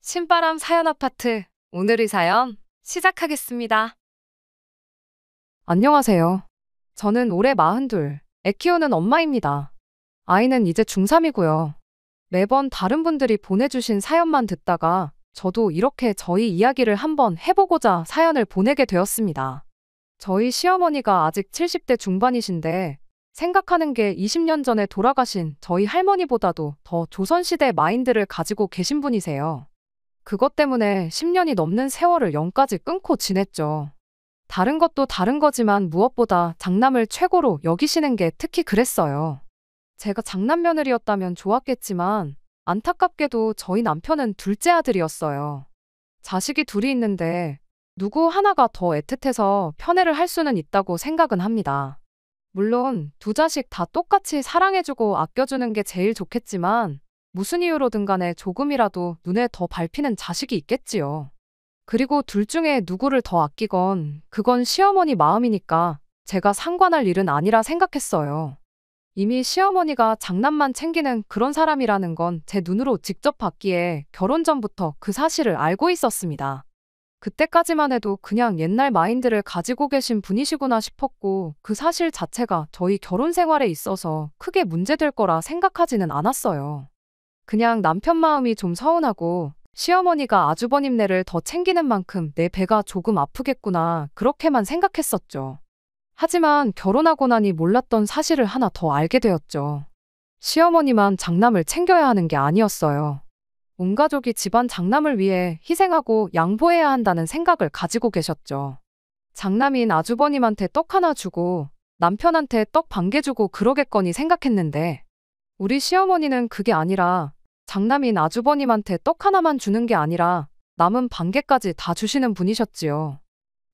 신바람 사연 아파트. 오늘의 사연 시작하겠습니다. 안녕하세요. 저는 올해 42, 애 키우는 엄마입니다. 아이는 이제 중3이고요. 매번 다른 분들이 보내주신 사연만 듣다가 저도 이렇게 저희 이야기를 한번 해보고자 사연을 보내게 되었습니다. 저희 시어머니가 아직 70대 중반이신데 생각하는 게 20년 전에 돌아가신 저희 할머니보다도 더 조선시대 마인드를 가지고 계신 분이세요. 그것 때문에 10년이 넘는 세월을 영까지 끊고 지냈죠. 다른 것도 다른 거지만 무엇보다 장남을 최고로 여기시는 게 특히 그랬어요. 제가 장남 며느리였다면 좋았겠지만 안타깝게도 저희 남편은 둘째 아들이었어요. 자식이 둘이 있는데 누구 하나가 더 애틋해서 편애를 할 수는 있다고 생각은 합니다. 물론 두 자식 다 똑같이 사랑해주고 아껴주는 게 제일 좋겠지만 무슨 이유로든 간에 조금이라도 눈에 더 밟히는 자식이 있겠지요. 그리고 둘 중에 누구를 더 아끼건 그건 시어머니 마음이니까 제가 상관할 일은 아니라 생각했어요. 이미 시어머니가 장남만 챙기는 그런 사람이라는 건 제 눈으로 직접 봤기에 결혼 전부터 그 사실을 알고 있었습니다. 그때까지만 해도 그냥 옛날 마인드를 가지고 계신 분이시구나 싶었고 그 사실 자체가 저희 결혼 생활에 있어서 크게 문제될 거라 생각하지는 않았어요. 그냥 남편 마음이 좀 서운하고 시어머니가 아주버님네를 더 챙기는 만큼 내 배가 조금 아프겠구나 그렇게만 생각했었죠. 하지만 결혼하고 나니 몰랐던 사실을 하나 더 알게 되었죠. 시어머니만 장남을 챙겨야 하는 게 아니었어요. 온 가족이 집안 장남을 위해 희생하고 양보해야 한다는 생각을 가지고 계셨죠. 장남인 아주버님한테 떡 하나 주고 남편한테 떡 반 개 주고 그러겠거니 생각했는데 우리 시어머니는 그게 아니라 장남인 아주버님한테 떡 하나만 주는 게 아니라 남은 반 개까지 다 주시는 분이셨지요.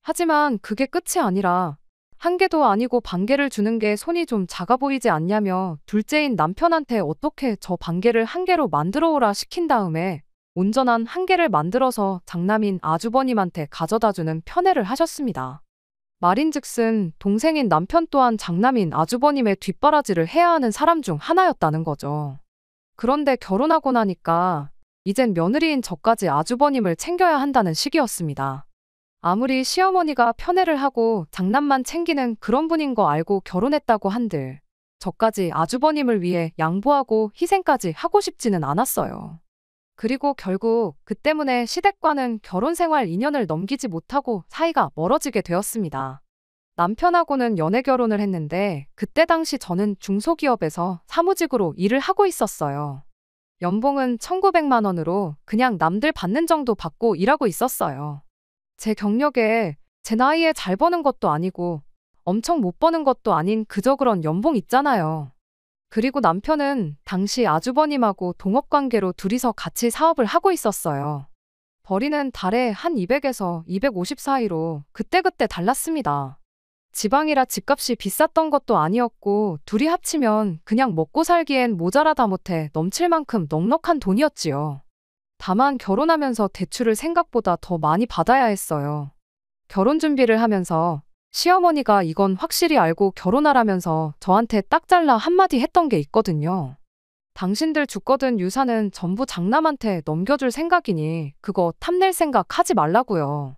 하지만 그게 끝이 아니라 한 개도 아니고 반 개를 주는 게 손이 좀 작아 보이지 않냐며 둘째인 남편한테 어떻게 저 반 개를 한 개로 만들어 오라 시킨 다음에 온전한 한 개를 만들어서 장남인 아주버님한테 가져다 주는 편애를 하셨습니다. 말인즉슨 동생인 남편 또한 장남인 아주버님의 뒷바라지를 해야 하는 사람 중 하나였다는 거죠. 그런데 결혼하고 나니까 이젠 며느리인 저까지 아주버님을 챙겨야 한다는 시기였습니다. 아무리 시어머니가 편애를 하고 장남만 챙기는 그런 분인 거 알고 결혼했다고 한들 저까지 아주버님을 위해 양보하고 희생까지 하고 싶지는 않았어요. 그리고 결국 그 때문에 시댁과는 결혼 생활 2년을 넘기지 못하고 사이가 멀어지게 되었습니다. 남편하고는 연애 결혼을 했는데 그때 당시 저는 중소기업에서 사무직으로 일을 하고 있었어요. 연봉은 1,900만 원으로 그냥 남들 받는 정도 받고 일하고 있었어요. 제 경력에 제 나이에 잘 버는 것도 아니고 엄청 못 버는 것도 아닌 그저 그런 연봉 있잖아요. 그리고 남편은 당시 아주버님하고 동업관계로 둘이서 같이 사업을 하고 있었어요. 벌이는 달에 한 200에서 250 사이로 그때그때 달랐습니다. 지방이라 집값이 비쌌던 것도 아니었고 둘이 합치면 그냥 먹고 살기엔 모자라다 못해 넘칠 만큼 넉넉한 돈이었지요. 다만 결혼하면서 대출을 생각보다 더 많이 받아야 했어요. 결혼 준비를 하면서 시어머니가 이건 확실히 알고 결혼하라면서 저한테 딱 잘라 한마디 했던 게 있거든요. 당신들 주거든 유산은 전부 장남한테 넘겨줄 생각이니 그거 탐낼 생각 하지 말라고요.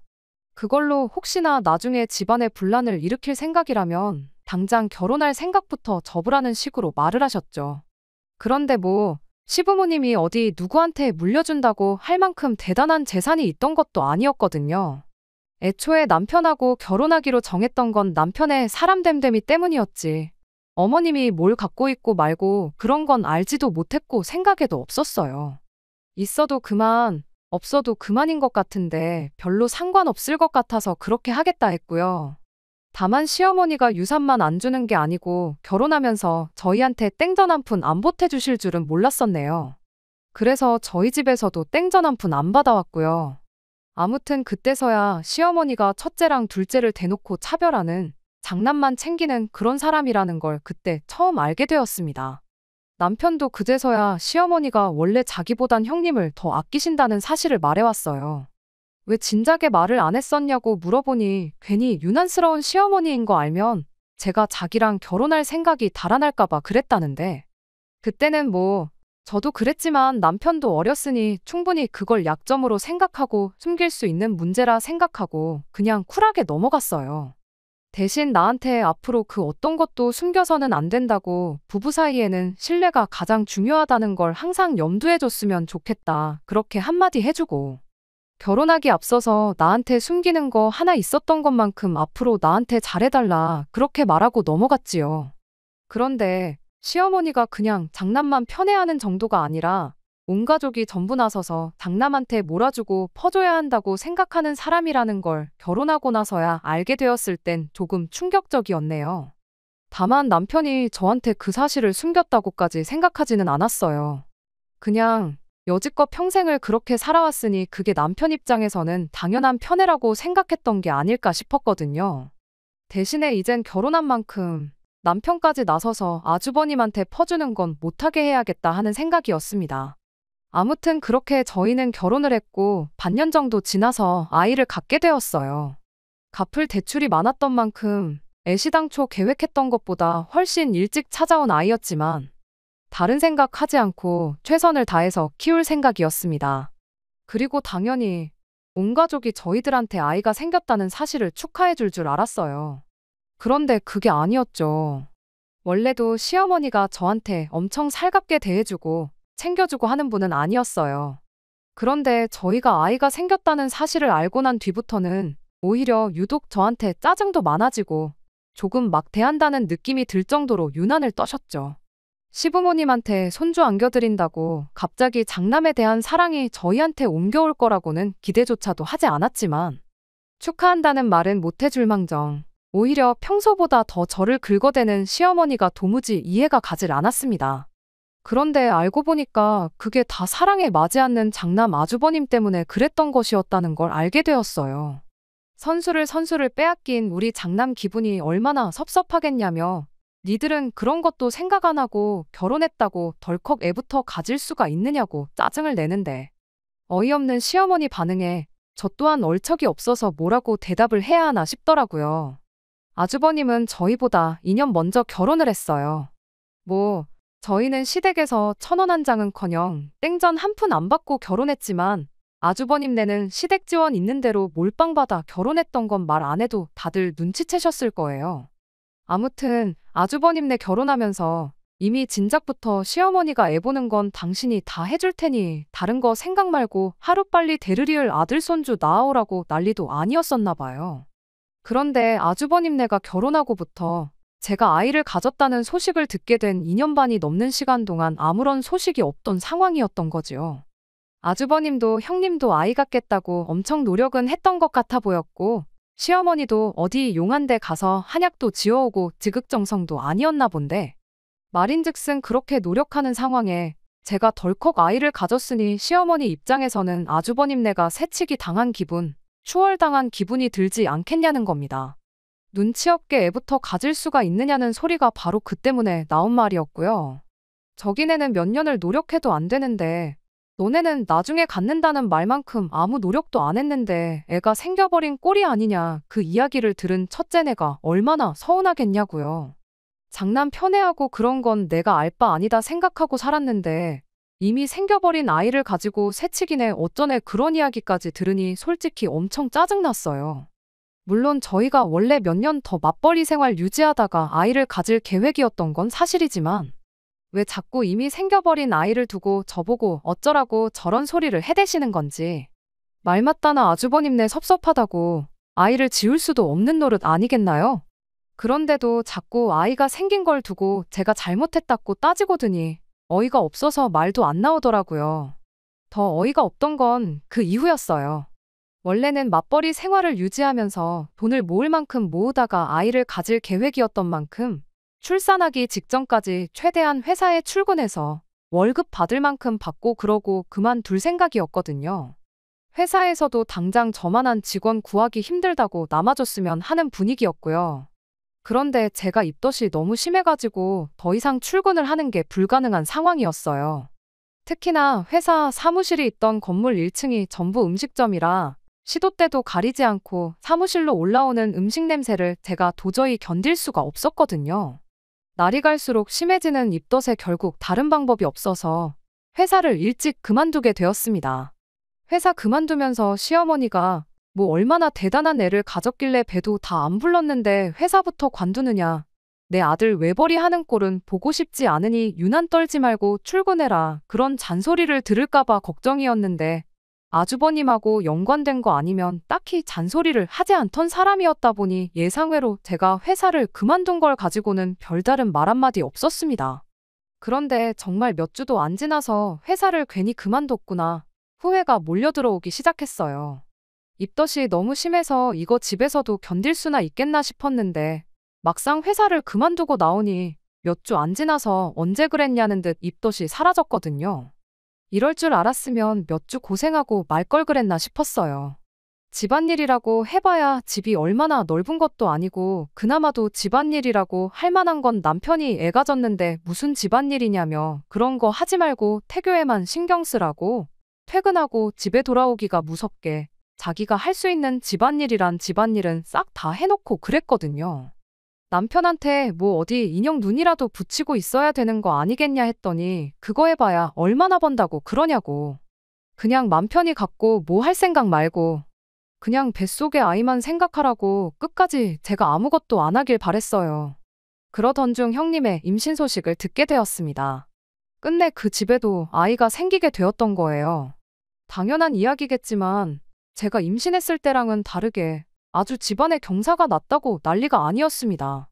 그걸로 혹시나 나중에 집안에 분란을 일으킬 생각이라면 당장 결혼할 생각부터 접으라는 식으로 말을 하셨죠. 그런데 뭐 시부모님이 어디 누구한테 물려준다고 할 만큼 대단한 재산이 있던 것도 아니었거든요. 애초에 남편하고 결혼하기로 정했던 건 남편의 사람됨됨이 때문이었지. 어머님이 뭘 갖고 있고 말고 그런 건 알지도 못했고 생각에도 없었어요. 있어도 그만, 없어도 그만인 것 같은데 별로 상관없을 것 같아서 그렇게 하겠다 했고요. 다만 시어머니가 유산만 안 주는 게 아니고 결혼하면서 저희한테 땡전 한 푼 안 보태주실 줄은 몰랐었네요. 그래서 저희 집에서도 땡전 한 푼 안 받아왔고요. 아무튼 그때서야 시어머니가 첫째랑 둘째를 대놓고 차별하는 장남만 챙기는 그런 사람이라는 걸 그때 처음 알게 되었습니다. 남편도 그제서야 시어머니가 원래 자기보단 형님을 더 아끼신다는 사실을 말해왔어요. 왜 진작에 말을 안 했었냐고 물어보니 괜히 유난스러운 시어머니인 거 알면 제가 자기랑 결혼할 생각이 달아날까 봐 그랬다는데 그때는 뭐 저도 그랬지만 남편도 어렸으니 충분히 그걸 약점으로 생각하고 숨길 수 있는 문제라 생각하고 그냥 쿨하게 넘어갔어요. 대신 나한테 앞으로 그 어떤 것도 숨겨서는 안 된다고 부부 사이에는 신뢰가 가장 중요하다는 걸 항상 염두해 줬으면 좋겠다. 그렇게 한마디 해주고 결혼하기 앞서서 나한테 숨기는 거 하나 있었던 것만큼 앞으로 나한테 잘해달라. 그렇게 말하고 넘어갔지요. 그런데 시어머니가 그냥 장남만 편애하는 정도가 아니라 온 가족이 전부 나서서 장남한테 몰아주고 퍼줘야 한다고 생각하는 사람이라는 걸 결혼하고 나서야 알게 되었을 땐 조금 충격적이었네요. 다만 남편이 저한테 그 사실을 숨겼다고까지 생각하지는 않았어요. 그냥 여지껏 평생을 그렇게 살아왔으니 그게 남편 입장에서는 당연한 편애라고 생각했던 게 아닐까 싶었거든요. 대신에 이젠 결혼한 만큼 남편까지 나서서 아주버님한테 퍼주는 건 못하게 해야겠다 하는 생각이었습니다. 아무튼 그렇게 저희는 결혼을 했고 반년 정도 지나서 아이를 갖게 되었어요. 갚을 대출이 많았던 만큼 애시당초 계획했던 것보다 훨씬 일찍 찾아온 아이였지만 다른 생각하지 않고 최선을 다해서 키울 생각이었습니다. 그리고 당연히 온 가족이 저희들한테 아이가 생겼다는 사실을 축하해 줄 줄 알았어요. 그런데 그게 아니었죠. 원래도 시어머니가 저한테 엄청 살갑게 대해주고 챙겨주고 하는 분은 아니었어요. 그런데 저희가 아이가 생겼다는 사실을 알고 난 뒤부터는 오히려 유독 저한테 짜증도 많아지고 조금 막 대한다는 느낌이 들 정도로 유난을 떠셨죠. 시부모님한테 손주 안겨드린다고 갑자기 장남에 대한 사랑이 저희한테 옮겨올 거라고는 기대조차도 하지 않았지만 축하한다는 말은 못해줄 망정 오히려 평소보다 더 저를 긁어대는 시어머니가 도무지 이해가 가질 않았습니다. 그런데 알고 보니까 그게 다 사랑에 맞지 않는 장남 아주버님 때문에 그랬던 것이었다는 걸 알게 되었어요. 선수를 빼앗긴 우리 장남 기분이 얼마나 섭섭하겠냐며 니들은 그런 것도 생각 안 하고 결혼했다고 덜컥 애부터 가질 수가 있느냐고 짜증을 내는데 어이없는 시어머니 반응에 저 또한 얼척이 없어서 뭐라고 대답을 해야 하나 싶더라고요. 아주버님은 저희보다 2년 먼저 결혼을 했어요. 저희는 시댁에서 1,000원 한 장은커녕 땡전 한 푼 안 받고 결혼했지만 아주버님네는 시댁 지원 있는 대로 몰빵 받아 결혼했던 건 말 안 해도 다들 눈치채셨을 거예요. 아무튼 아주버님네 결혼하면서 이미 진작부터 시어머니가 애 보는 건 당신이 다 해줄 테니 다른 거 생각 말고 하루빨리 대르리을 아들 손주 낳아오라고 난리도 아니었었나 봐요. 그런데 아주버님네가 결혼하고부터 제가 아이를 가졌다는 소식을 듣게 된 2년 반이 넘는 시간 동안 아무런 소식이 없던 상황이었던 거지요. 아주버님도 형님도 아이 갖겠다고 엄청 노력은 했던 것 같아 보였고 시어머니도 어디 용한 데 가서 한약도 지어오고 지극정성도 아니었나 본데 말인즉슨 그렇게 노력하는 상황에 제가 덜컥 아이를 가졌으니 시어머니 입장에서는 아주버님네가 새치기 당한 기분, 추월당한 기분이 들지 않겠냐는 겁니다. 눈치 없게 애부터 가질 수가 있느냐는 소리가 바로 그 때문에 나온 말이었고요. 저기네는 몇 년을 노력해도 안 되는데 너네는 나중에 갖는다는 말만큼 아무 노력도 안 했는데 애가 생겨버린 꼴이 아니냐 그 이야기를 들은 첫째네가 얼마나 서운하겠냐고요. 장남 편애하고 그런 건 내가 알 바 아니다 생각하고 살았는데 이미 생겨버린 아이를 가지고 새치기네 어쩌네 그런 이야기까지 들으니 솔직히 엄청 짜증났어요. 물론 저희가 원래 몇 년 더 맞벌이 생활 유지하다가 아이를 가질 계획이었던 건 사실이지만 왜 자꾸 이미 생겨버린 아이를 두고 저보고 어쩌라고 저런 소리를 해대시는 건지. 말 맞다나 아주버님네 섭섭하다고 아이를 지울 수도 없는 노릇 아니겠나요? 그런데도 자꾸 아이가 생긴 걸 두고 제가 잘못했다고 따지고 드니 어이가 없어서 말도 안 나오더라고요. 더 어이가 없던 건 그 이후였어요. 원래는 맞벌이 생활을 유지하면서 돈을 모을 만큼 모으다가 아이를 가질 계획이었던 만큼 출산하기 직전까지 최대한 회사에 출근해서 월급 받을 만큼 받고 그러고 그만둘 생각이었거든요. 회사에서도 당장 저만한 직원 구하기 힘들다고 남아줬으면 하는 분위기였고요. 그런데 제가 입덧이 너무 심해가지고 더 이상 출근을 하는 게 불가능한 상황이었어요. 특히나 회사 사무실이 있던 건물 1층이 전부 음식점이라 시도 때도 가리지 않고 사무실로 올라오는 음식 냄새를 제가 도저히 견딜 수가 없었거든요. 날이 갈수록 심해지는 입덧에 결국 다른 방법이 없어서 회사를 일찍 그만두게 되었습니다. 회사 그만두면서 시어머니가 뭐 얼마나 대단한 애를 가졌길래 배도 다 안 불렀는데 회사부터 관두느냐. 내 아들 외벌이 하는 꼴은 보고 싶지 않으니 유난 떨지 말고 출근해라. 그런 잔소리를 들을까봐 걱정이었는데 아주버님하고 연관된 거 아니면 딱히 잔소리를 하지 않던 사람이었다 보니 예상외로 제가 회사를 그만둔 걸 가지고는 별다른 말 한마디 없었습니다. 그런데 정말 몇 주도 안 지나서 회사를 괜히 그만뒀구나. 후회가 몰려들어오기 시작했어요. 입덧이 너무 심해서 이거 집에서도 견딜 수나 있겠나 싶었는데 막상 회사를 그만두고 나오니 몇 주 안 지나서 언제 그랬냐는 듯 입덧이 사라졌거든요. 이럴 줄 알았으면 몇 주 고생하고 말 걸 그랬나 싶었어요. 집안일이라고 해봐야 집이 얼마나 넓은 것도 아니고 그나마도 집안일이라고 할 만한 건 남편이 애가 졌는데 무슨 집안일이냐며 그런 거 하지 말고 태교에만 신경 쓰라고 퇴근하고 집에 돌아오기가 무섭게 자기가 할 수 있는 집안일이란 집안일은 싹 다 해놓고 그랬거든요. 남편한테 뭐 어디 인형 눈이라도 붙이고 있어야 되는 거 아니겠냐 했더니 그거 해봐야 얼마나 번다고 그러냐고. 그냥 맘 편히 갖고 뭐 할 생각 말고 그냥 뱃속의 아이만 생각하라고 끝까지 제가 아무것도 안 하길 바랬어요. 그러던 중 형님의 임신 소식을 듣게 되었습니다. 끝내 그 집에도 아이가 생기게 되었던 거예요. 당연한 이야기겠지만 제가 임신했을 때랑은 다르게 아주 집안에 경사가 났다고 난리가 아니었습니다.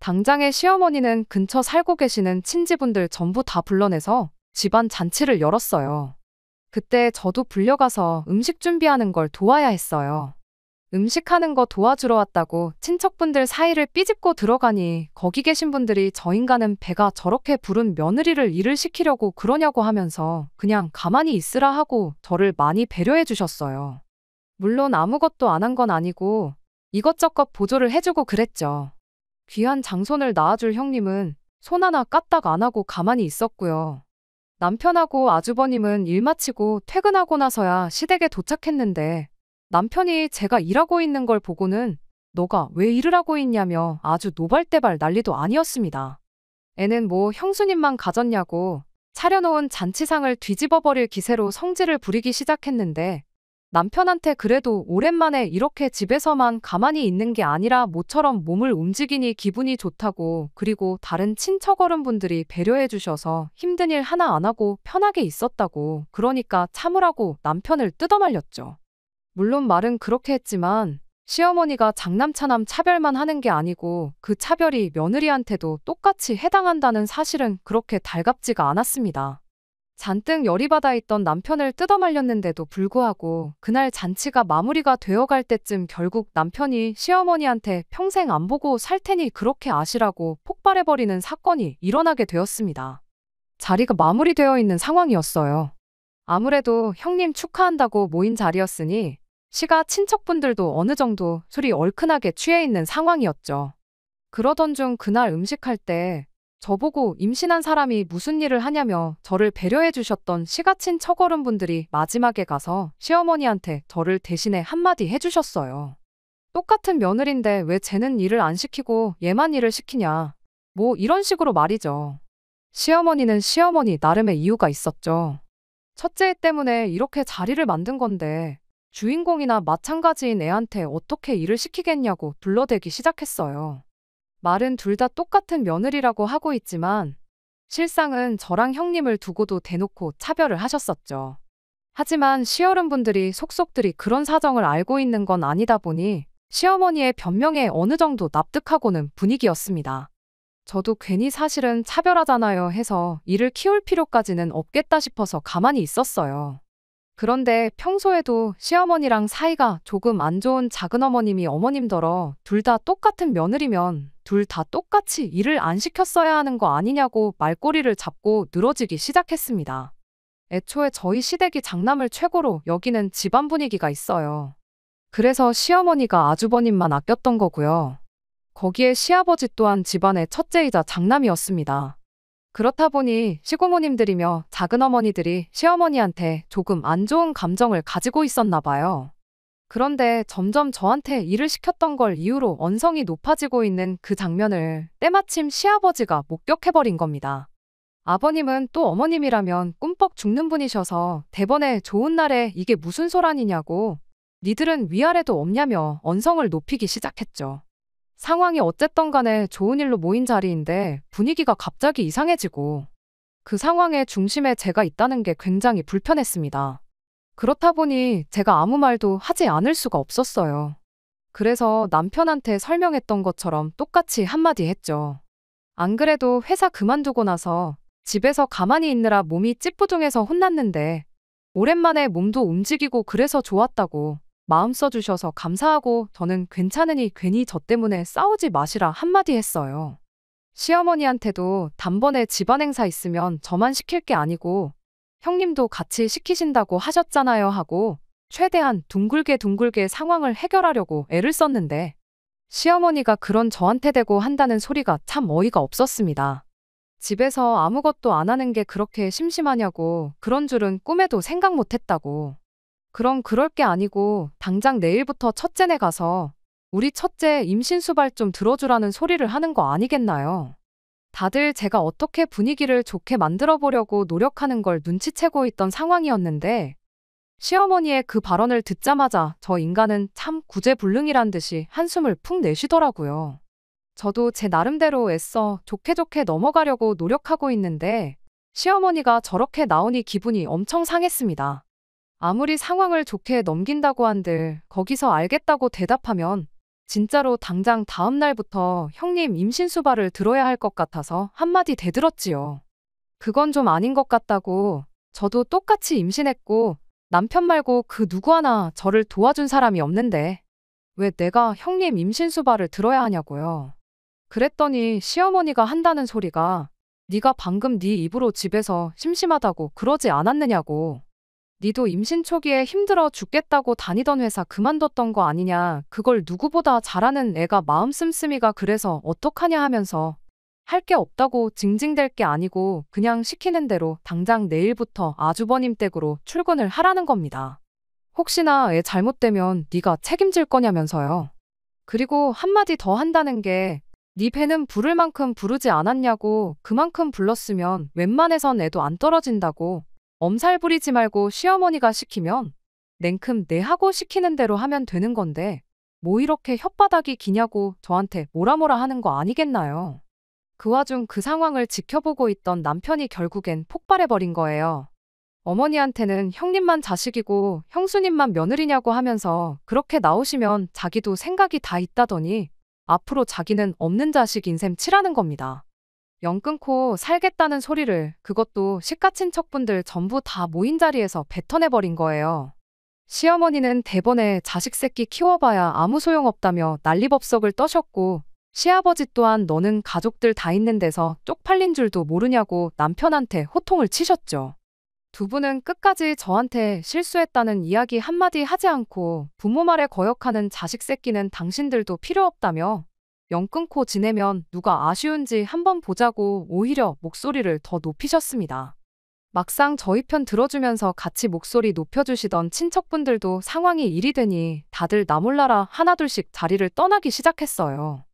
당장에 시어머니는 근처 살고 계시는 친지분들 전부 다 불러내서 집안 잔치를 열었어요. 그때 저도 불려가서 음식 준비하는 걸 도와야 했어요. 음식하는 거 도와주러 왔다고 친척분들 사이를 삐집고 들어가니 거기 계신 분들이 저 인간은 배가 저렇게 부른 며느리를 일을 시키려고 그러냐고 하면서 그냥 가만히 있으라 하고 저를 많이 배려해 주셨어요. 물론 아무것도 안 한 건 아니고 이것저것 보조를 해주고 그랬죠. 귀한 장손을 낳아줄 형님은 손 하나 까딱 안 하고 가만히 있었고요. 남편하고 아주버님은 일 마치고 퇴근하고 나서야 시댁에 도착했는데 남편이 제가 일하고 있는 걸 보고는 너가 왜 일을 하고 있냐며 아주 노발대발 난리도 아니었습니다. 애는 뭐 형수님만 가졌냐고 차려놓은 잔치상을 뒤집어버릴 기세로 성질을 부리기 시작했는데 남편한테 그래도 오랜만에 이렇게 집에서만 가만히 있는 게 아니라 모처럼 몸을 움직이니 기분이 좋다고 그리고 다른 친척 어른분들이 배려해 주셔서 힘든 일 하나 안 하고 편하게 있었다고 그러니까 참으라고 남편을 뜯어말렸죠. 물론 말은 그렇게 했지만 시어머니가 장남차남 차별만 하는 게 아니고 그 차별이 며느리한테도 똑같이 해당한다는 사실은 그렇게 달갑지가 않았습니다. 잔뜩 열이 받아 있던 남편을 뜯어말렸는데도 불구하고 그날 잔치가 마무리가 되어갈 때쯤 결국 남편이 시어머니한테 평생 안 보고 살 테니 그렇게 아시라고 폭발해버리는 사건이 일어나게 되었습니다. 자리가 마무리되어 있는 상황이었어요. 아무래도 형님 축하한다고 모인 자리였으니 시가 친척분들도 어느 정도 술이 얼큰하게 취해 있는 상황이었죠. 그러던 중 그날 음식할 때 저보고 임신한 사람이 무슨 일을 하냐며 저를 배려해 주셨던 시가친 척어른분들이 마지막에 가서 시어머니한테 저를 대신에 한마디 해주셨어요. 똑같은 며느리인데 왜 쟤는 일을 안 시키고 얘만 일을 시키냐. 뭐 이런 식으로 말이죠. 시어머니는 시어머니 나름의 이유가 있었죠. 첫째 애 때문에 이렇게 자리를 만든 건데 주인공이나 마찬가지인 애한테 어떻게 일을 시키겠냐고 둘러대기 시작했어요. 말은 둘 다 똑같은 며느리라고 하고 있지만 실상은 저랑 형님을 두고도 대놓고 차별을 하셨었죠. 하지만 시어른분들이 속속들이 그런 사정을 알고 있는 건 아니다 보니 시어머니의 변명에 어느 정도 납득하고는 분위기였습니다. 저도 괜히 사실은 차별하잖아요 해서 이를 키울 필요까지는 없겠다 싶어서 가만히 있었어요. 그런데 평소에도 시어머니랑 사이가 조금 안 좋은 작은어머님이 어머님더러 둘 다 똑같은 며느리면 둘 다 똑같이 일을 안 시켰어야 하는 거 아니냐고 말꼬리를 잡고 늘어지기 시작했습니다. 애초에 저희 시댁이 장남을 최고로 여기는 집안 분위기가 있어요. 그래서 시어머니가 아주버님만 아꼈던 거고요. 거기에 시아버지 또한 집안의 첫째이자 장남이었습니다. 그렇다 보니 시고모님들이며 작은어머니들이 시어머니한테 조금 안 좋은 감정을 가지고 있었나 봐요. 그런데 점점 저한테 일을 시켰던 걸 이유로 언성이 높아지고 있는 그 장면을 때마침 시아버지가 목격해버린 겁니다. 아버님은 또 어머님이라면 꿈뻑 죽는 분이셔서 대번에 좋은 날에 이게 무슨 소란이냐고 니들은 위아래도 없냐며 언성을 높이기 시작했죠. 상황이 어쨌든 간에 좋은 일로 모인 자리인데 분위기가 갑자기 이상해지고 그 상황의 중심에 제가 있다는 게 굉장히 불편했습니다. 그렇다 보니 제가 아무 말도 하지 않을 수가 없었어요. 그래서 남편한테 설명했던 것처럼 똑같이 한마디 했죠. 안 그래도 회사 그만두고 나서 집에서 가만히 있느라 몸이 찌뿌둥해서 혼났는데 오랜만에 몸도 움직이고 그래서 좋았다고 마음 써주셔서 감사하고 저는 괜찮으니 괜히 저 때문에 싸우지 마시라 한마디 했어요. 시어머니한테도 단번에 집안 행사 있으면 저만 시킬 게 아니고 형님도 같이 시키신다고 하셨잖아요 하고 최대한 둥글게 상황을 해결하려고 애를 썼는데 시어머니가 그런 저한테 대고 한다는 소리가 참 어이가 없었습니다. 집에서 아무것도 안 하는 게 그렇게 심심하냐고 그런 줄은 꿈에도 생각 못 했다고. 그럼 그럴 게 아니고 당장 내일부터 첫째네 가서 우리 첫째 임신수발 좀 들어주라는 소리를 하는 거 아니겠나요? 다들 제가 어떻게 분위기를 좋게 만들어 보려고 노력하는 걸 눈치채고 있던 상황이었는데 시어머니의 그 발언을 듣자마자 저 인간은 참 구제불능이란 듯이 한숨을 푹 내쉬더라고요. 저도 제 나름대로 애써 좋게 넘어가려고 노력하고 있는데 시어머니가 저렇게 나오니 기분이 엄청 상했습니다. 아무리 상황을 좋게 넘긴다고 한들 거기서 알겠다고 대답하면 진짜로 당장 다음 날부터 형님 임신수발을 들어야 할 것 같아서 한마디 대들었지요. 그건 좀 아닌 것 같다고. 저도 똑같이 임신했고 남편 말고 그 누구 하나 저를 도와준 사람이 없는데 왜 내가 형님 임신수발을 들어야 하냐고요. 그랬더니 시어머니가 한다는 소리가 네가 방금 네 입으로 집에서 심심하다고 그러지 않았느냐고. 니도 임신 초기에 힘들어 죽겠다고 다니던 회사 그만뒀던 거 아니냐. 그걸 누구보다 잘하는 애가 마음 씀씀이가 그래서 어떡하냐 하면서 할 게 없다고 징징댈 게 아니고 그냥 시키는 대로 당장 내일부터 아주버님 댁으로 출근을 하라는 겁니다. 혹시나 애 잘못되면 네가 책임질 거냐면서요. 그리고 한마디 더 한다는 게 네 배는 부를 만큼 부르지 않았냐고. 그만큼 불렀으면 웬만해선 애도 안 떨어진다고. 엄살 부리지 말고 시어머니가 시키면 냉큼 내 하고 시키는 대로 하면 되는 건데 뭐 이렇게 혓바닥이 기냐고 저한테 뭐라 하는 거 아니겠나요? 그 와중 그 상황을 지켜보고 있던 남편이 결국엔 폭발해버린 거예요. 어머니한테는 형님만 자식이고 형수님만 며느리냐고 하면서 그렇게 나오시면 자기도 생각이 다 있다더니 앞으로 자기는 없는 자식인 셈 치라는 겁니다. 연 끊고 살겠다는 소리를 그것도 시가친척분들 전부 다 모인 자리에서 뱉어내버린 거예요. 시어머니는 대번에 자식 새끼 키워봐야 아무 소용없다며 난리법석을 떠셨고 시아버지 또한 너는 가족들 다 있는 데서 쪽팔린 줄도 모르냐고 남편한테 호통을 치셨죠. 두 분은 끝까지 저한테 실수했다는 이야기 한마디 하지 않고 부모 말에 거역하는 자식 새끼는 당신들도 필요 없다며 연 끊고 지내면 누가 아쉬운지 한번 보자고 오히려 목소리를 더 높이셨습니다. 막상 저희 편 들어주면서 같이 목소리 높여주시던 친척분들도 상황이 일이 되니 다들 나 몰라라 하나둘씩 자리를 떠나기 시작했어요.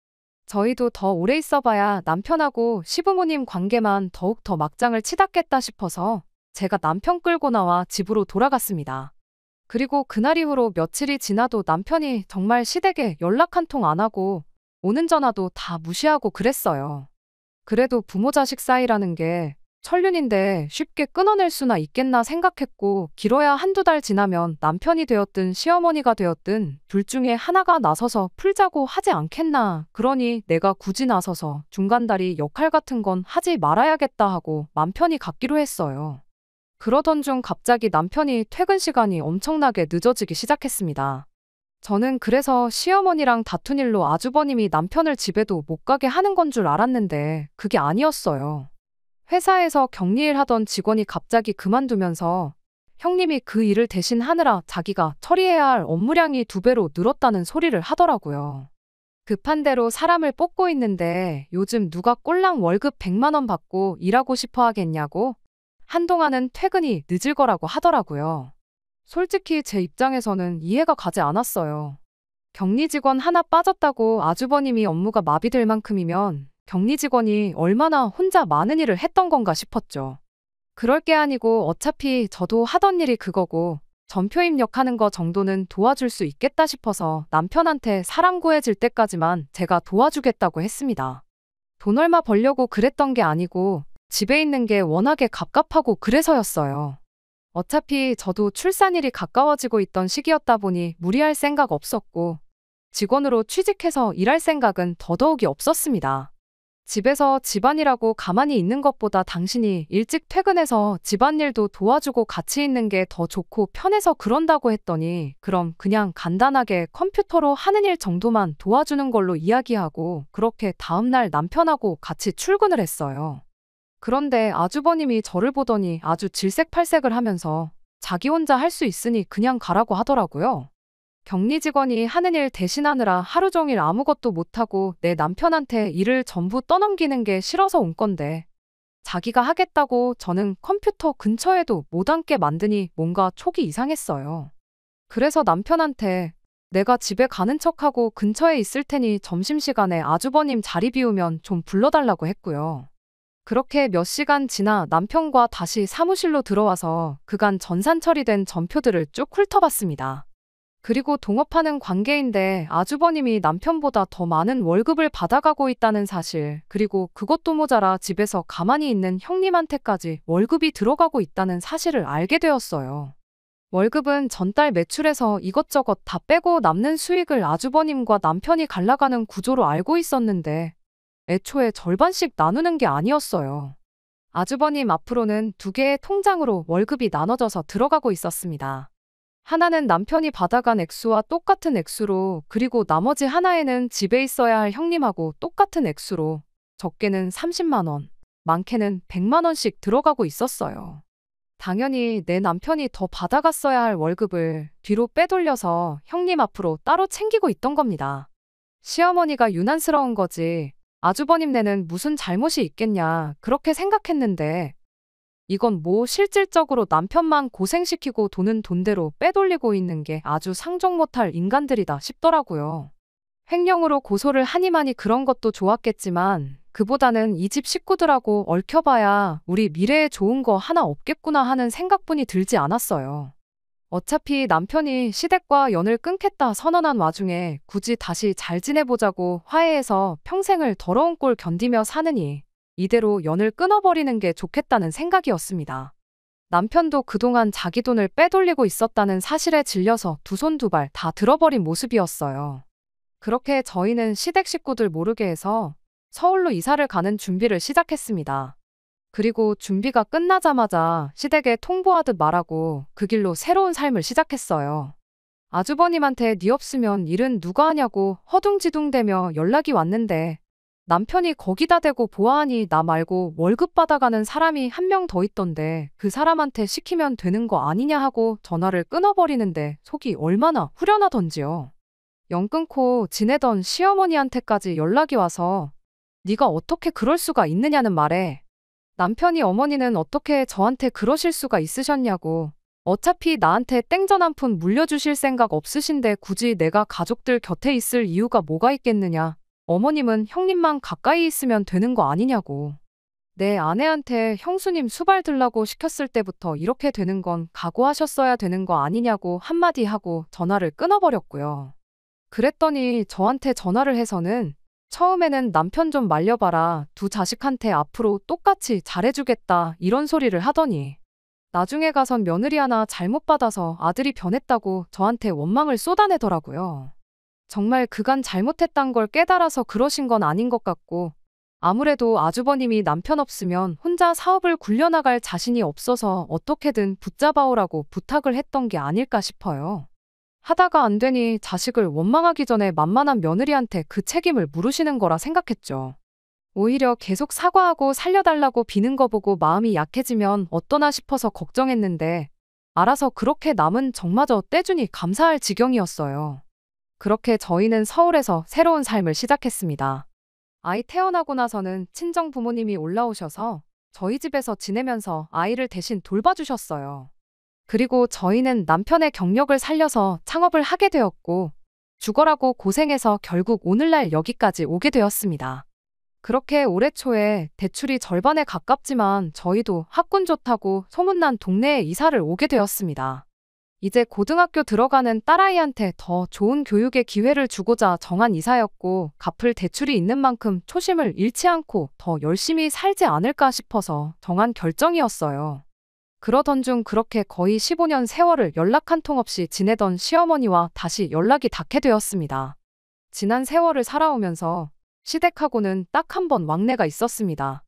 저희도 더 오래 있어봐야 남편하고 시부모님 관계만 더욱 더 막장을 치닫겠다 싶어서 제가 남편 끌고 나와 집으로 돌아갔습니다. 그리고 그날 이후로 며칠이 지나도 남편이 정말 시댁에 연락 한 통 안 하고 오는 전화도 다 무시하고 그랬어요. 그래도 부모 자식 사이라는 게 천륜인데 쉽게 끊어낼 수나 있겠나 생각했고 길어야 한두 달 지나면 남편이 되었든 시어머니가 되었든 둘 중에 하나가 나서서 풀자고 하지 않겠나. 그러니 내가 굳이 나서서 중간다리 역할 같은 건 하지 말아야겠다 하고 맘 편히 갖기로 했어요. 그러던 중 갑자기 남편이 퇴근 시간이 엄청나게 늦어지기 시작했습니다. 저는 그래서 시어머니랑 다툰 일로 아주버님이 남편을 집에도 못 가게 하는 건 줄 알았는데 그게 아니었어요. 회사에서 격리일 하던 직원이 갑자기 그만두면서 형님이 그 일을 대신 하느라 자기가 처리해야 할 업무량이 2배로 늘었다는 소리를 하더라고요. 급한 대로 사람을 뽑고 있는데 요즘 누가 꼴랑 월급 100만 원 받고 일하고 싶어 하겠냐고? 한동안은 퇴근이 늦을 거라고 하더라고요. 솔직히 제 입장에서는 이해가 가지 않았어요. 격리 직원 하나 빠졌다고 아주버님이 업무가 마비될 만큼이면 격리 직원이 얼마나 혼자 많은 일을 했던 건가 싶었죠. 그럴 게 아니고 어차피 저도 하던 일이 그거고 전표 입력하는 거 정도는 도와줄 수 있겠다 싶어서 남편한테 사람 구해질 때까지만 제가 도와주겠다고 했습니다. 돈 얼마 벌려고 그랬던 게 아니고 집에 있는 게 워낙에 갑갑하고 그래서였어요. 어차피 저도 출산일이 가까워지고 있던 시기였다 보니 무리할 생각 없었고 직원으로 취직해서 일할 생각은 더더욱이 없었습니다. 집에서 집안일하고 가만히 있는 것보다 당신이 일찍 퇴근해서 집안일도 도와주고 같이 있는 게 더 좋고 편해서 그런다고 했더니 그럼 그냥 간단하게 컴퓨터로 하는 일 정도만 도와주는 걸로 이야기하고 그렇게 다음날 남편하고 같이 출근을 했어요. 그런데 아주버님이 저를 보더니 아주 질색팔색을 하면서 자기 혼자 할 수 있으니 그냥 가라고 하더라고요. 격리 직원이 하는 일 대신하느라 하루 종일 아무것도 못하고 내 남편한테 일을 전부 떠넘기는 게 싫어서 온 건데 자기가 하겠다고 저는 컴퓨터 근처에도 못 앉게 만드니 뭔가 촉이 이상했어요. 그래서 남편한테 내가 집에 가는 척하고 근처에 있을 테니 점심시간에 아주버님 자리 비우면 좀 불러달라고 했고요. 그렇게 몇 시간 지나 남편과 다시 사무실로 들어와서 그간 전산 처리된 전표들을 쭉 훑어봤습니다. 그리고 동업하는 관계인데 아주버님이 남편보다 더 많은 월급을 받아가고 있다는 사실, 그리고 그것도 모자라 집에서 가만히 있는 형님한테까지 월급이 들어가고 있다는 사실을 알게 되었어요. 월급은 전달 매출에서 이것저것 다 빼고 남는 수익을 아주버님과 남편이 갈라가는 구조로 알고 있었는데 애초에 절반씩 나누는 게 아니었어요. 아주버님 앞으로는 2개의 통장으로 월급이 나눠져서 들어가고 있었습니다. 하나는 남편이 받아간 액수와 똑같은 액수로, 그리고 나머지 하나에는 집에 있어야 할 형님하고 똑같은 액수로 적게는 30만 원, 많게는 100만 원씩 들어가고 있었어요. 당연히 내 남편이 더 받아갔어야 할 월급을 뒤로 빼돌려서 형님 앞으로 따로 챙기고 있던 겁니다. 시어머니가 유난스러운 거지 아주버님네는 무슨 잘못이 있겠냐 그렇게 생각했는데 이건 뭐 실질적으로 남편만 고생시키고 돈은 돈대로 빼돌리고 있는 게 아주 상종 못할 인간들이다 싶더라고요. 횡령으로 고소를 하니마니 그런 것도 좋았겠지만 그보다는 이 집 식구들하고 얽혀봐야 우리 미래에 좋은 거 하나 없겠구나 하는 생각뿐이 들지 않았어요. 어차피 남편이 시댁과 연을 끊겠다 선언한 와중에 굳이 다시 잘 지내보자고 화해해서 평생을 더러운 꼴 견디며 사느니 이대로 연을 끊어버리는 게 좋겠다는 생각이었습니다. 남편도 그동안 자기 돈을 빼돌리고 있었다는 사실에 질려서 두 손 두 발 다 들어버린 모습이었어요. 그렇게 저희는 시댁 식구들 모르게 해서 서울로 이사를 가는 준비를 시작했습니다. 그리고 준비가 끝나자마자 시댁에 통보하듯 말하고 그 길로 새로운 삶을 시작했어요. 아주버님한테 네 없으면 일은 누가 하냐고 허둥지둥대며 연락이 왔는데 남편이 거기다 대고 보아하니 나 말고 월급 받아가는 사람이 한 명 더 있던데 그 사람한테 시키면 되는 거 아니냐 하고 전화를 끊어버리는데 속이 얼마나 후련하던지요. 연 끊고 지내던 시어머니한테까지 연락이 와서 네가 어떻게 그럴 수가 있느냐는 말에 남편이 어머니는 어떻게 저한테 그러실 수가 있으셨냐고, 어차피 나한테 땡전 한 푼 물려주실 생각 없으신데 굳이 내가 가족들 곁에 있을 이유가 뭐가 있겠느냐, 어머님은 형님만 가까이 있으면 되는 거 아니냐고. 내 아내한테 형수님 수발 들라고 시켰을 때부터 이렇게 되는 건 각오하셨어야 되는 거 아니냐고 한마디 하고 전화를 끊어버렸고요. 그랬더니 저한테 전화를 해서는 처음에는 남편 좀 말려봐라, 두 자식한테 앞으로 똑같이 잘해주겠다 이런 소리를 하더니 나중에 가선 며느리 하나 잘못 받아서 아들이 변했다고 저한테 원망을 쏟아내더라고요. 정말 그간 잘못했단 걸 깨달아서 그러신 건 아닌 것 같고 아무래도 아주버님이 남편 없으면 혼자 사업을 굴려나갈 자신이 없어서 어떻게든 붙잡아오라고 부탁을 했던 게 아닐까 싶어요. 하다가 안 되니 자식을 원망하기 전에 만만한 며느리한테 그 책임을 물으시는 거라 생각했죠. 오히려 계속 사과하고 살려달라고 비는 거 보고 마음이 약해지면 어떠나 싶어서 걱정했는데 알아서 그렇게 남은 정마저 떼주니 감사할 지경이었어요. 그렇게 저희는 서울에서 새로운 삶을 시작했습니다. 아이 태어나고 나서는 친정 부모님이 올라오셔서 저희 집에서 지내면서 아이를 대신 돌봐주셨어요. 그리고 저희는 남편의 경력을 살려서 창업을 하게 되었고 죽어라고 고생해서 결국 오늘날 여기까지 오게 되었습니다. 그렇게 올해 초에 대출이 절반에 가깝지만 저희도 학군 좋다고 소문난 동네에 이사를 오게 되었습니다. 이제 고등학교 들어가는 딸아이한테 더 좋은 교육의 기회를 주고자 정한 이사였고, 갚을 대출이 있는 만큼 초심을 잃지 않고 더 열심히 살지 않을까 싶어서 정한 결정이었어요. 그러던 중 그렇게 거의 15년 세월을 연락 한 통 없이 지내던 시어머니와 다시 연락이 닿게 되었습니다. 지난 세월을 살아오면서 시댁하고는 딱 한 번 왕래가 있었습니다.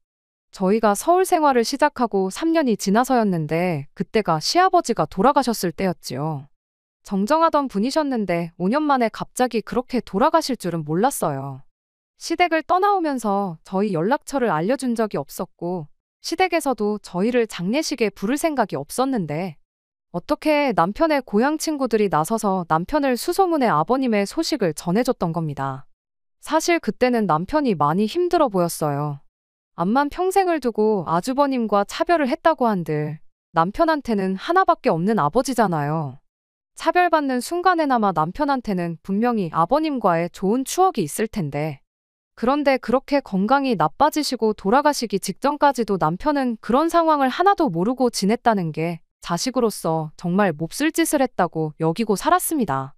저희가 서울 생활을 시작하고 3년이 지나서였는데 그때가 시아버지가 돌아가셨을 때였지요. 정정하던 분이셨는데 5년 만에 갑자기 그렇게 돌아가실 줄은 몰랐어요. 시댁을 떠나오면서 저희 연락처를 알려준 적이 없었고, 시댁에서도 저희를 장례식에 부를 생각이 없었는데, 어떻게 남편의 고향 친구들이 나서서 남편을 수소문해 아버님의 소식을 전해줬던 겁니다. 사실 그때는 남편이 많이 힘들어 보였어요. 암만 평생을 두고 아주버님과 차별을 했다고 한들 남편한테는 하나밖에 없는 아버지잖아요. 차별받는 순간에나마 남편한테는 분명히 아버님과의 좋은 추억이 있을 텐데, 그런데 그렇게 건강이 나빠지시고 돌아가시기 직전까지도 남편은 그런 상황을 하나도 모르고 지냈다는 게 자식으로서 정말 몹쓸 짓을 했다고 여기고 살았습니다.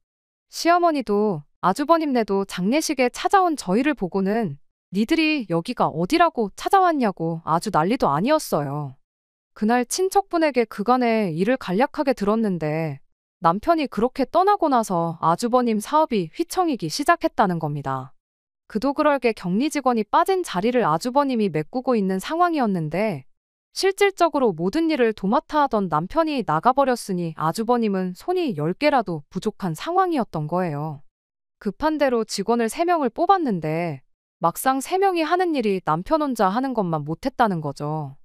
시어머니도 아주버님네도 장례식에 찾아온 저희를 보고는 니들이 여기가 어디라고 찾아왔냐고 아주 난리도 아니었어요. 그날 친척분에게 그간의 일을 간략하게 들었는데 남편이 그렇게 떠나고 나서 아주버님 사업이 휘청이기 시작했다는 겁니다. 그도 그럴 게 격리 직원이 빠진 자리를 아주버님이 메꾸고 있는 상황이었는데, 실질적으로 모든 일을 도맡아 하던 남편이 나가버렸으니 아주버님은 손이 10개라도 부족한 상황이었던 거예요. 급한 대로 직원을 3명을 뽑았는데 막상 3명이 하는 일이 남편 혼자 하는 것만 못했다는 거죠.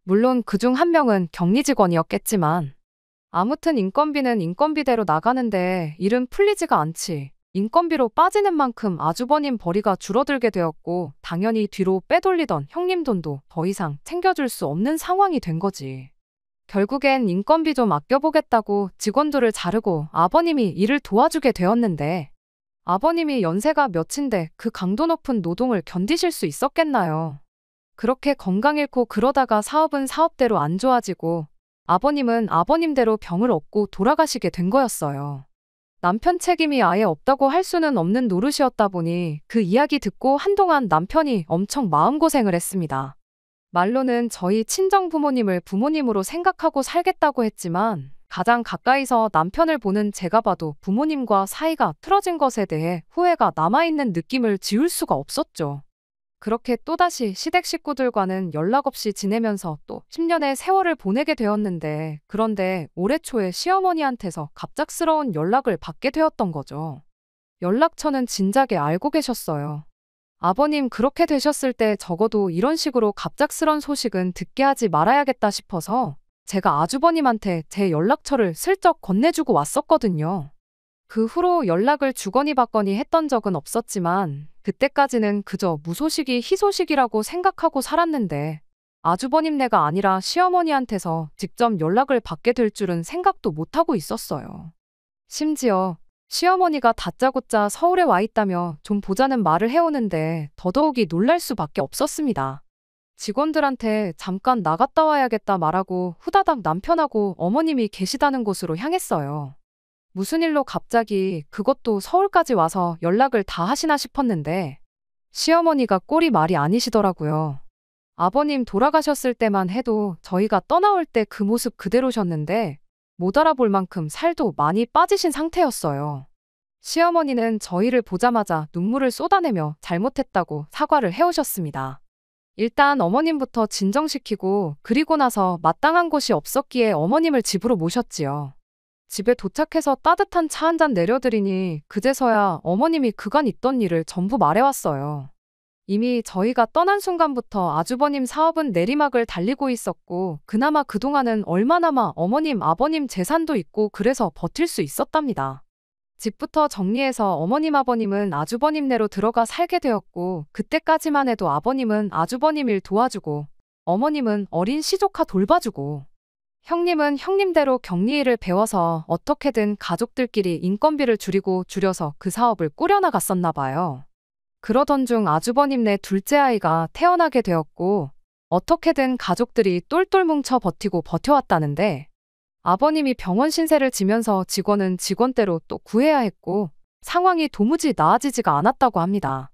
물론 그중 1명은 격리 직원이었겠지만, 아무튼 인건비는 인건비대로 나가는데 일은 풀리지가 않지. 인건비로 빠지는 만큼 아주버님 벌이가 줄어들게 되었고, 당연히 뒤로 빼돌리던 형님 돈도 더 이상 챙겨줄 수 없는 상황이 된 거지. 결국엔 인건비 좀 아껴보겠다고 직원들을 자르고 아버님이 일을 도와주게 되었는데, 아버님이 연세가 몇인데 그 강도 높은 노동을 견디실 수 있었겠나요? 그렇게 건강 잃고 그러다가 사업은 사업대로 안 좋아지고 아버님은 아버님대로 병을 얻고 돌아가시게 된 거였어요. 남편 책임이 아예 없다고 할 수는 없는 노릇이었다 보니 그 이야기 듣고 한동안 남편이 엄청 마음고생을 했습니다. 말로는 저희 친정 부모님을 부모님으로 생각하고 살겠다고 했지만, 가장 가까이서 남편을 보는 제가 봐도 부모님과 사이가 틀어진 것에 대해 후회가 남아있는 느낌을 지울 수가 없었죠. 그렇게 또다시 시댁 식구들과는 연락 없이 지내면서 또 10년의 세월을 보내게 되었는데, 그런데 올해 초에 시어머니한테서 갑작스러운 연락을 받게 되었던 거죠. 연락처는 진작에 알고 계셨어요. 아버님 그렇게 되셨을 때 적어도 이런 식으로 갑작스런 소식은 듣게 하지 말아야겠다 싶어서 제가 아주버님한테 제 연락처를 슬쩍 건네주고 왔었거든요. 그 후로 연락을 주거니 받거니 했던 적은 없었지만 그때까지는 그저 무소식이 희소식이라고 생각하고 살았는데, 아주버님네가 아니라 시어머니한테서 직접 연락을 받게 될 줄은 생각도 못하고 있었어요. 심지어 시어머니가 다짜고짜 서울에 와 있다며 좀 보자는 말을 해오는데 더더욱이 놀랄 수밖에 없었습니다. 직원들한테 잠깐 나갔다 와야겠다 말하고 후다닥 남편하고 어머님이 계시다는 곳으로 향했어요. 무슨 일로 갑자기 그것도 서울까지 와서 연락을 다 하시나 싶었는데 시어머니가 꼴이 말이 아니시더라고요. 아버님 돌아가셨을 때만 해도 저희가 떠나올 때 그 모습 그대로셨는데 못 알아볼 만큼 살도 많이 빠지신 상태였어요. 시어머니는 저희를 보자마자 눈물을 쏟아내며 잘못했다고 사과를 해오셨습니다. 일단 어머님부터 진정시키고 그리고 나서 마땅한 곳이 없었기에 어머님을 집으로 모셨지요. 집에 도착해서 따뜻한 차 한 잔 내려드리니 그제서야 어머님이 그간 있던 일을 전부 말해왔어요. 이미 저희가 떠난 순간부터 아주버님 사업은 내리막을 달리고 있었고 그나마 그동안은 얼마나마 어머님 아버님 재산도 있고 그래서 버틸 수 있었답니다. 집부터 정리해서 어머님 아버님은 아주버님네로 들어가 살게 되었고, 그때까지만 해도 아버님은 아주버님 일 도와주고 어머님은 어린 시조카 돌봐주고 형님은 형님대로 격리 일을 배워서 어떻게든 가족들끼리 인건비를 줄여서 그 사업을 꾸려나갔었나 봐요. 그러던 중 아주버님네 둘째 아이가 태어나게 되었고 어떻게든 가족들이 똘똘 뭉쳐 버티고 버텨왔다는데 아버님이 병원 신세를 지면서 직원은 직원대로 또 구해야 했고 상황이 도무지 나아지지가 않았다고 합니다.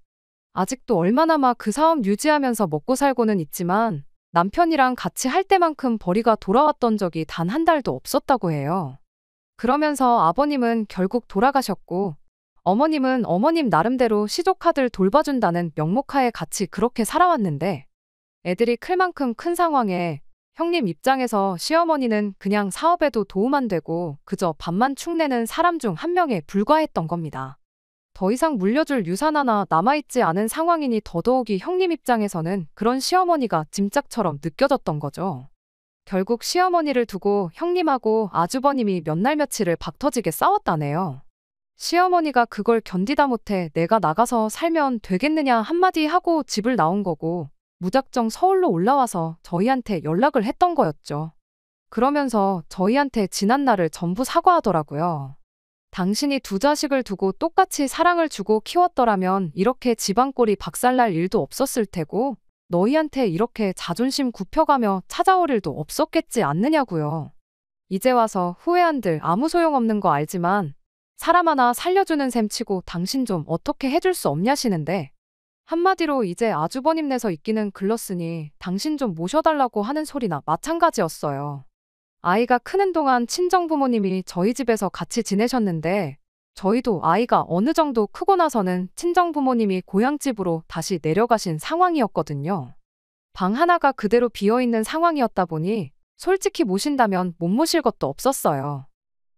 아직도 얼마나마 그 사업 유지하면서 먹고 살고는 있지만 남편이랑 같이 할 때만큼 벌이가 돌아왔던 적이 단 한 달도 없었다고 해요. 그러면서 아버님은 결국 돌아가셨고 어머님은 어머님 나름대로 시조카들 돌봐준다는 명목하에 같이 그렇게 살아왔는데 애들이 클 만큼 큰 상황에 형님 입장에서 시어머니는 그냥 사업에도 도움 안 되고 그저 밥만 축내는 사람 중 한 명에 불과했던 겁니다. 더 이상 물려줄 유산 하나 남아있지 않은 상황이니 더더욱이 형님 입장에서는 그런 시어머니가 짐짝처럼 느껴졌던 거죠. 결국 시어머니를 두고 형님하고 아주버님이 몇 날 며칠을 박터지게 싸웠다네요. 시어머니가 그걸 견디다 못해 내가 나가서 살면 되겠느냐 한마디 하고 집을 나온 거고 무작정 서울로 올라와서 저희한테 연락을 했던 거였죠. 그러면서 저희한테 지난 날을 전부 사과하더라고요. 당신이 두 자식을 두고 똑같이 사랑을 주고 키웠더라면 이렇게 집안꼴이 박살날 일도 없었을 테고 너희한테 이렇게 자존심 굽혀가며 찾아올 일도 없었겠지 않느냐고요. 이제 와서 후회한들 아무 소용없는 거 알지만 사람 하나 살려주는 셈 치고 당신 좀 어떻게 해줄 수 없냐시는데 한마디로 이제 아주버님네서 있기는 글렀으니 당신 좀 모셔달라고 하는 소리나 마찬가지였어요. 아이가 크는 동안 친정부모님이 저희 집에서 같이 지내셨는데 저희도 아이가 어느 정도 크고 나서는 친정부모님이 고향집으로 다시 내려가신 상황이었거든요. 방 하나가 그대로 비어있는 상황이었다 보니 솔직히 모신다면 못 모실 것도 없었어요.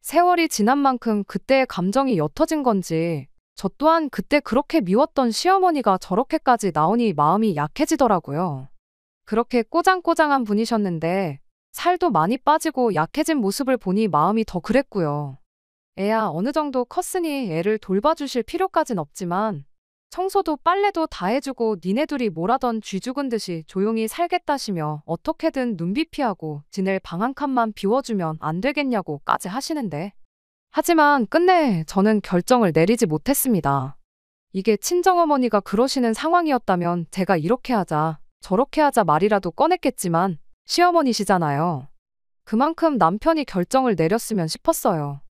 세월이 지난 만큼 그때의 감정이 옅어진 건지 저 또한 그때 그렇게 미웠던 시어머니가 저렇게까지 나오니 마음이 약해지더라고요. 그렇게 꼬장꼬장한 분이셨는데 살도 많이 빠지고 약해진 모습을 보니 마음이 더 그랬고요. 애야 어느 정도 컸으니 애를 돌봐주실 필요까진 없지만 청소도 빨래도 다 해주고 니네 둘이 뭐라던 쥐 죽은 듯이 조용히 살겠다시며 어떻게든 눈비 피하고 지낼 방 한 칸만 비워주면 안 되겠냐고까지 하시는데 하지만 끝내 저는 결정을 내리지 못했습니다. 이게 친정어머니가 그러시는 상황이었다면 제가 이렇게 하자 저렇게 하자 말이라도 꺼냈겠지만 시어머니시잖아요. 그만큼 남편이 결정을 내렸으면 싶었어요.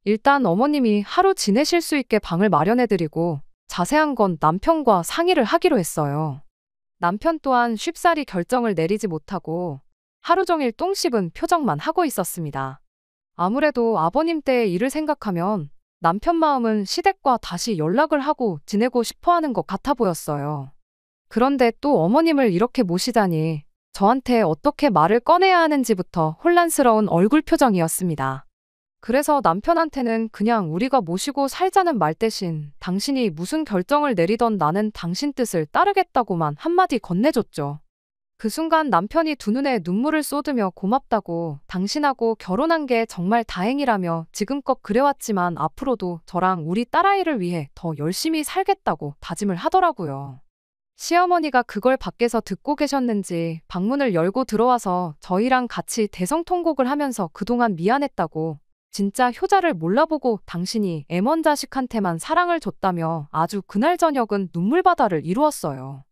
일단 어머님이 하루 지내실 수 있게 방을 마련해드리고 자세한 건 남편과 상의를 하기로 했어요. 남편 또한 쉽사리 결정을 내리지 못하고 하루 종일 똥 씹은 표정만 하고 있었습니다. 아무래도 아버님 때의 일을 생각하면 남편 마음은 시댁과 다시 연락을 하고 지내고 싶어하는 것 같아 보였어요. 그런데 또 어머님을 이렇게 모시다니 저한테 어떻게 말을 꺼내야 하는지부터 혼란스러운 얼굴 표정이었습니다. 그래서 남편한테는 그냥 우리가 모시고 살자는 말 대신 당신이 무슨 결정을 내리던 나는 당신 뜻을 따르겠다고만 한마디 건네줬죠. 그 순간 남편이 두 눈에 눈물을 쏟으며 고맙다고 당신하고 결혼한 게 정말 다행이라며 지금껏 그래왔지만 앞으로도 저랑 우리 딸아이를 위해 더 열심히 살겠다고 다짐을 하더라고요. 시어머니가 그걸 밖에서 듣고 계셨는지 방문을 열고 들어와서 저희랑 같이 대성통곡을 하면서 그동안 미안했다고 진짜 효자를 몰라보고 당신이 애먼 자식한테만 사랑을 줬다며 아주 그날 저녁은 눈물바다를 이루었어요.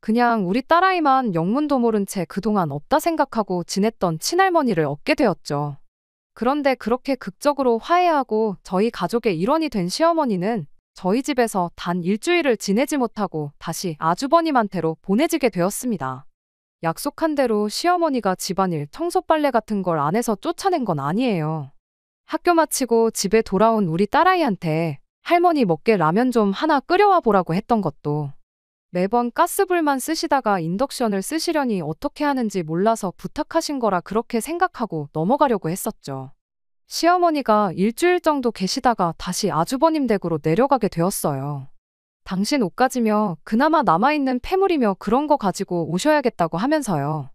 그냥 우리 딸아이만 영문도 모른 채 그동안 없다 생각하고 지냈던 친할머니를 얻게 되었죠. 그런데 그렇게 극적으로 화해하고 저희 가족의 일원이 된 시어머니는 저희 집에서 단 일주일을 지내지 못하고 다시 아주버님한테로 보내지게 되었습니다. 약속한 대로 시어머니가 집안일, 청소 빨래 같은 걸 안 해서 쫓아낸 건 아니에요. 학교 마치고 집에 돌아온 우리 딸아이한테 할머니 먹게 라면 좀 하나 끓여와 보라고 했던 것도 매번 가스불만 쓰시다가 인덕션을 쓰시려니 어떻게 하는지 몰라서 부탁하신 거라 그렇게 생각하고 넘어가려고 했었죠. 시어머니가 일주일 정도 계시다가 다시 아주버님 댁으로 내려가게 되었어요. 당신 옷 가지며 그나마 남아있는 폐물이며 그런 거 가지고 오셔야겠다고 하면서요.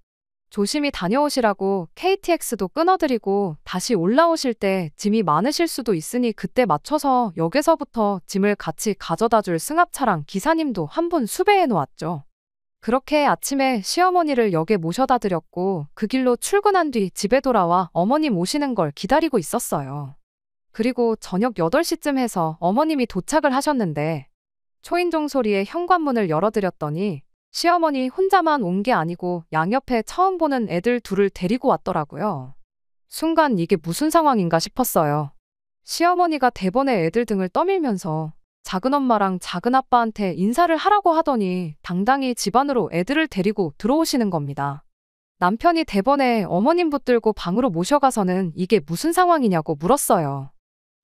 조심히 다녀오시라고 KTX도 끊어드리고 다시 올라오실 때 짐이 많으실 수도 있으니 그때 맞춰서 역에서부터 짐을 같이 가져다줄 승합차랑 기사님도 한 분 수배해 놓았죠. 그렇게 아침에 시어머니를 역에 모셔다 드렸고 그 길로 출근한 뒤 집에 돌아와 어머님 오시는 걸 기다리고 있었어요. 그리고 저녁 8시쯤 해서 어머님이 도착을 하셨는데 초인종 소리에 현관문을 열어드렸더니 시어머니 혼자만 온 게 아니고 양옆에 처음 보는 애들 둘을 데리고 왔더라고요. 순간 이게 무슨 상황인가 싶었어요. 시어머니가 대번에 애들 등을 떠밀면서 작은엄마랑 작은아빠한테 인사를 하라고 하더니 당당히 집 안으로 애들을 데리고 들어오시는 겁니다. 남편이 대번에 어머님 붙들고 방으로 모셔가서는 이게 무슨 상황이냐고 물었어요.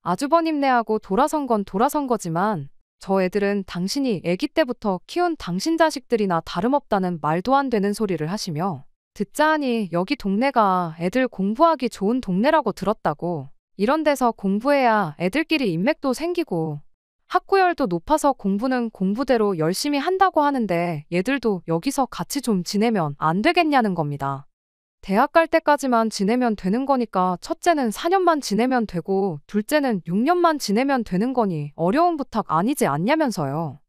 아주버님네하고 돌아선 건 돌아선 거지만 저 애들은 당신이 아기 때부터 키운 당신 자식들이나 다름없다는 말도 안 되는 소리를 하시며 듣자 하니 여기 동네가 애들 공부하기 좋은 동네라고 들었다고, 이런 데서 공부해야 애들끼리 인맥도 생기고 학구열도 높아서 공부는 공부대로 열심히 한다고 하는데 얘들도 여기서 같이 좀 지내면 안 되겠냐는 겁니다. 대학 갈 때까지만 지내면 되는 거니까 첫째는 4년만 지내면 되고 둘째는 6년만 지내면 되는 거니 어려운 부탁 아니지 않냐면서요.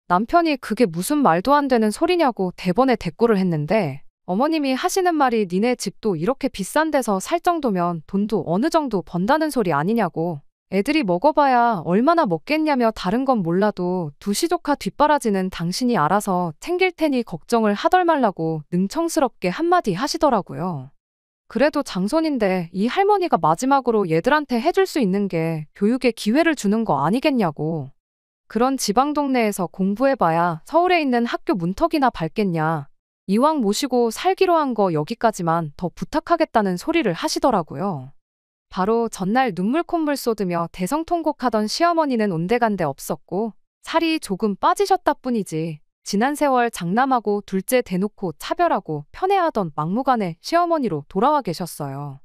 남편이 그게 무슨 말도 안 되는 소리냐고 대번에 대꾸를 했는데 어머님이 하시는 말이 니네 집도 이렇게 비싼 데서 살 정도면 돈도 어느 정도 번다는 소리 아니냐고, 애들이 먹어봐야 얼마나 먹겠냐며 다른 건 몰라도 두 시조카 뒷바라지는 당신이 알아서 챙길 테니 걱정을 하덜 말라고 능청스럽게 한마디 하시더라고요. 그래도 장손인데 이 할머니가 마지막으로 얘들한테 해줄 수 있는 게 교육의 기회를 주는 거 아니겠냐고. 그런 지방 동네에서 공부해봐야 서울에 있는 학교 문턱이나 밟겠냐. 이왕 모시고 살기로 한 거 여기까지만 더 부탁하겠다는 소리를 하시더라고요. 바로 전날 눈물 콧물 쏟으며 대성통곡하던 시어머니는 온데간데 없었고 살이 조금 빠지셨다 뿐이지 지난 세월 장남하고 둘째 대놓고 차별하고 편애하던 막무가내 시어머니로 돌아와 계셨어요.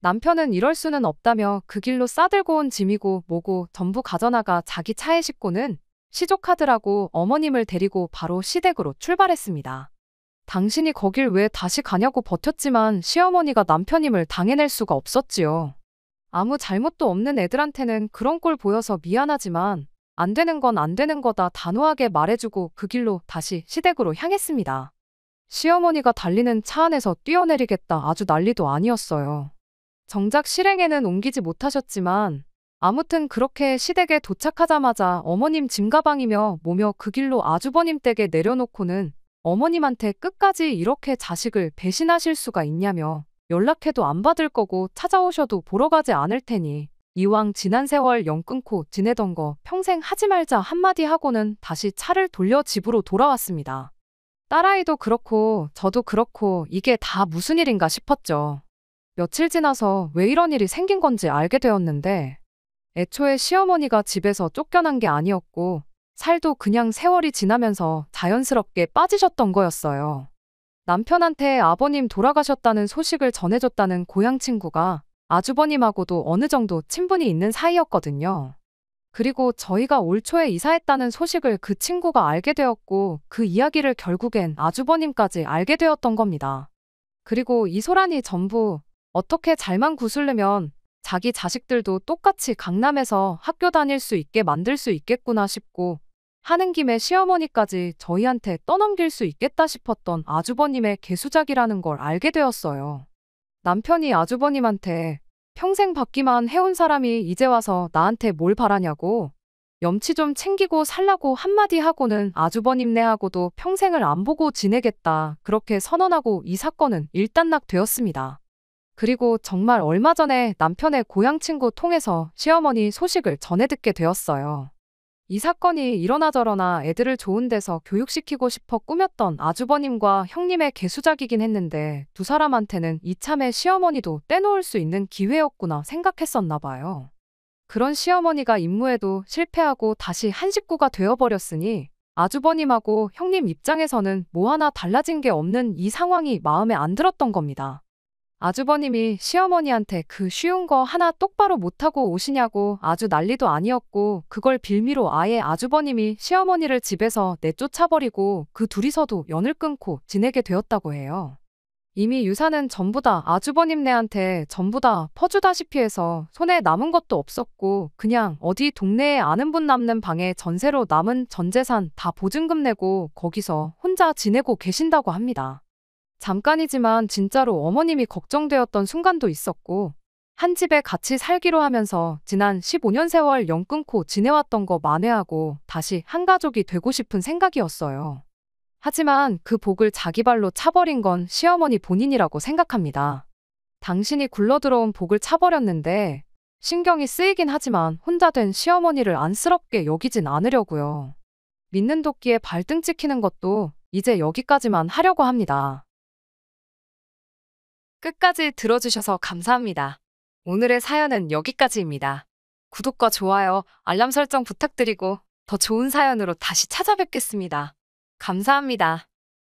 남편은 이럴 수는 없다며 그 길로 싸들고 온 짐이고 뭐고 전부 가져나가 자기 차에 싣고는 시조카들하고 어머님을 데리고 바로 시댁으로 출발했습니다. 당신이 거길 왜 다시 가냐고 버텼지만 시어머니가 남편임을 당해낼 수가 없었지요. 아무 잘못도 없는 애들한테는 그런 꼴 보여서 미안하지만 안 되는 건 안 되는 거다 단호하게 말해주고 그 길로 다시 시댁으로 향했습니다. 시어머니가 달리는 차 안에서 뛰어내리겠다 아주 난리도 아니었어요. 정작 실행에는 옮기지 못하셨지만 아무튼 그렇게 시댁에 도착하자마자 어머님 짐가방이며 뭐며 그 길로 아주버님 댁에 내려놓고는 어머님한테 끝까지 이렇게 자식을 배신하실 수가 있냐며 연락해도 안 받을 거고 찾아오셔도 보러 가지 않을 테니 이왕 지난 세월 연 끊고 지내던 거 평생 하지 말자 한마디 하고는 다시 차를 돌려 집으로 돌아왔습니다. 딸아이도 그렇고 저도 그렇고 이게 다 무슨 일인가 싶었죠. 며칠 지나서 왜 이런 일이 생긴 건지 알게 되었는데 애초에 시어머니가 집에서 쫓겨난 게 아니었고 살도 그냥 세월이 지나면서 자연스럽게 빠지셨던 거였어요. 남편한테 아버님 돌아가셨다는 소식을 전해줬다는 고향 친구가 아주버님하고도 어느 정도 친분이 있는 사이였거든요. 그리고 저희가 올 초에 이사했다는 소식을 그 친구가 알게 되었고 그 이야기를 결국엔 아주버님까지 알게 되었던 겁니다. 그리고 이 소란이 전부 어떻게 잘만 구슬르면 자기 자식들도 똑같이 강남에서 학교 다닐 수 있게 만들 수 있겠구나 싶고 하는 김에 시어머니까지 저희한테 떠넘길 수 있겠다 싶었던 아주버님의 개수작이라는 걸 알게 되었어요. 남편이 아주버님한테 평생 받기만 해온 사람이 이제 와서 나한테 뭘 바라냐고 염치 좀 챙기고 살라고 한마디 하고는 아주버님네하고도 평생을 안 보고 지내겠다 그렇게 선언하고 이 사건은 일단락되었습니다. 그리고 정말 얼마 전에 남편의 고향 친구 통해서 시어머니 소식을 전해 듣게 되었어요. 이 사건이 이러나 저러나 애들을 좋은 데서 교육시키고 싶어 꾸몄던 아주버님과 형님의 개수작이긴 했는데 두 사람한테는 이참에 시어머니도 떼놓을 수 있는 기회였구나 생각했었나 봐요. 그런 시어머니가 임무에도 실패하고 다시 한 식구가 되어버렸으니 아주버님하고 형님 입장에서는 뭐 하나 달라진 게 없는 이 상황이 마음에 안 들었던 겁니다. 아주버님이 시어머니한테 그 쉬운 거 하나 똑바로 못하고 오시냐고 아주 난리도 아니었고 그걸 빌미로 아예 아주버님이 시어머니를 집에서 내쫓아버리고 그 둘이서도 연을 끊고 지내게 되었다고 해요. 이미 유산은 전부 다 아주버님네한테 전부 다 퍼주다시피 해서 손에 남은 것도 없었고 그냥 어디 동네에 아는 분 남는 방에 전세로 남은 전 재산 다 보증금 내고 거기서 혼자 지내고 계신다고 합니다. 잠깐이지만 진짜로 어머님이 걱정되었던 순간도 있었고 한 집에 같이 살기로 하면서 지난 15년 세월 영 끊고 지내왔던 거 만회하고 다시 한 가족이 되고 싶은 생각이었어요. 하지만 그 복을 자기 발로 차버린 건 시어머니 본인이라고 생각합니다. 당신이 굴러들어온 복을 차버렸는데 신경이 쓰이긴 하지만 혼자 된 시어머니를 안쓰럽게 여기진 않으려고요. 믿는 도끼에 발등 찍히는 것도 이제 여기까지만 하려고 합니다. 끝까지 들어주셔서 감사합니다. 오늘의 사연은 여기까지입니다. 구독과 좋아요, 알람 설정 부탁드리고 더 좋은 사연으로 다시 찾아뵙겠습니다. 감사합니다.